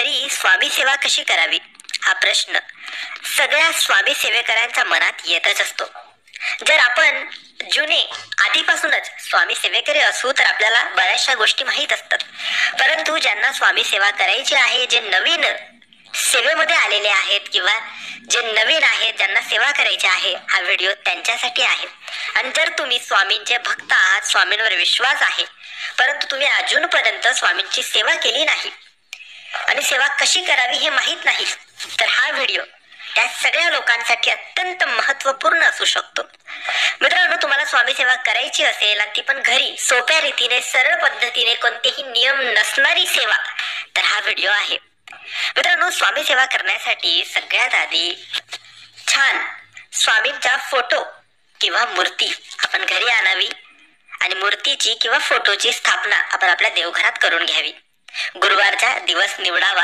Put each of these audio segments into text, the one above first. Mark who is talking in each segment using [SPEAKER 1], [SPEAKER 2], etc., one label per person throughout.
[SPEAKER 1] घरी स्वामी सेवा कशी करावी हा प्रश्न सगळ्या स्वामी सेवेकरांच्या मनात येतच असतो. जर आपण जुने आधीपासूनच स्वामी सेवेकरी असू तर आपल्याला बऱ्याचशा गोष्टी माहीत असतात. परंतु ज्यांना स्वामी सेवा करायची आहे, जे नवीन सेवेमध्ये आलेले आहेत किंवा जे नवीन आहेत ज्यांना सेवा करायची आहे, हा व्हिडिओ त्यांच्यासाठी आहे. आणि जर तुम्ही स्वामींचे भक्त आहात, स्वामींवर विश्वास आहे, परंतु तुम्ही अजूनपर्यंत स्वामींची सेवा केली नाही आणि सेवा कशी करावी हे माहीत नाही, तर हा व्हिडिओ त्या सगळ्या लोकांसाठी अत्यंत महत्वपूर्ण असू शकतो. मित्रांनो, तुम्हाला स्वामी सेवा करायची असेल आणि ती पण घरी सोप्या रीतीने सरळ पद्धतीने कोणतेही नियम नसणारी सेवा, तर हा व्हिडिओ आहे. मित्रांनो, स्वामी सेवा करण्यासाठी सगळ्यात आधी छान स्वामींचा फोटो किंवा मूर्ती आपण घरी आणावी आणि मूर्तीची किंवा फोटोची स्थापना आपण आपल्या देवघरात करून घ्यावी. गुरुवारचा दिवस निवडावा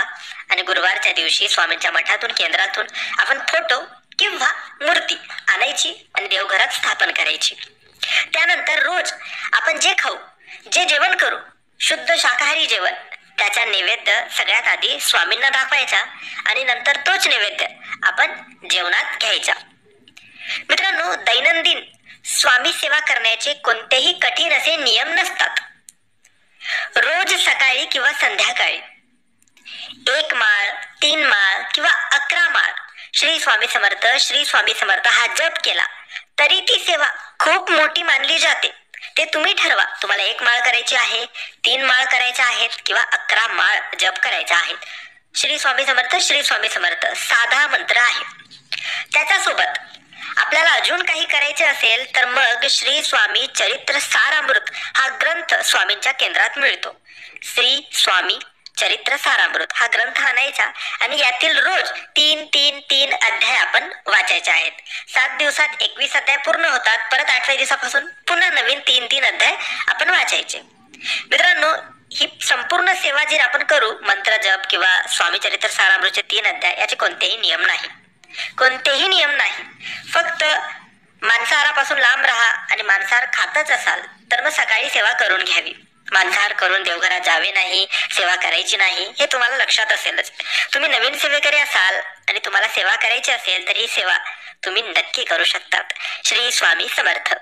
[SPEAKER 1] आणि गुरुवारच्या दिवशी स्वामींच्या मठातून केंद्रातून आपण फोटो किंवा मूर्ती आणायची आणि देवघरात स्थापन करायची. त्यानंतर रोज आपण जे खाऊ, जे जेवण करू, शुद्ध शाकाहारी जेवण, त्याचा नैवेद्य सगळ्यात आधी स्वामींना दाखवायचा आणि नंतर तोच नैवेद्य आपण जेवणात घ्यायचा. मित्रांनो, दैनंदिन स्वामी सेवा करण्याचे कोणतेही कठीण असे नियम नसतात. रोज सकाळी किंवा संध्याकाळी 1 माळ, 3 माळ किंवा 11 माळ श्री स्वामी समर्थ, श्री स्वामी समर्थ हा जप केला तरी ती सेवा खूप मोठी मानली जाते. ते तुम्ही ठरवा, तुम्हाला 1 माळ करायची आहे, 3 माळ करायच्या आहेत किंवा 11 माळ जप करायचा आहे. श्री स्वामी समर्थ, श्री स्वामी समर्थ साधा मंत्र आहे. त्याच्यासोबत आपल्याला अजून काही करायचे असेल तर मग श्री स्वामी चरित्र सारामृत हा ग्रंथ स्वामींच्या केंद्रात मिळतो. श्री स्वामी चरित्र सारामृत हा ग्रंथ आणायचा आणि यातील रोज 3 अध्याय आपण वाचायचे आहेत. 7 दिवसात 21 अध्याय पूर्ण होतात. परत 8व्या दिवसापासून पुन्हा नवीन 3 अध्याय आपण वाचायचे. मित्रांनो, ही संपूर्ण सेवा जर आपण करू, मंत्र जप किंवा स्वामी चरित्र सारामृतचे 3 अध्याय, याचे कोणतेही नियम नाही, कोणतेही नियम नाही. फक्त मांसाहारापासून लांब राहा आणि मांसाहार खातच असाल तर मग सकाळी सेवा करून घ्यावी. मांसाहार करून देवघरात जावे नाही, सेवा करायची नाही, हे तुम्हाला लक्षात असेलच. तुम्ही नवीन सेवेकरी असाल आणि तुम्हाला सेवा करायची असेल तर ही सेवा तुम्ही नक्की करू शकतात. श्री स्वामी समर्थ.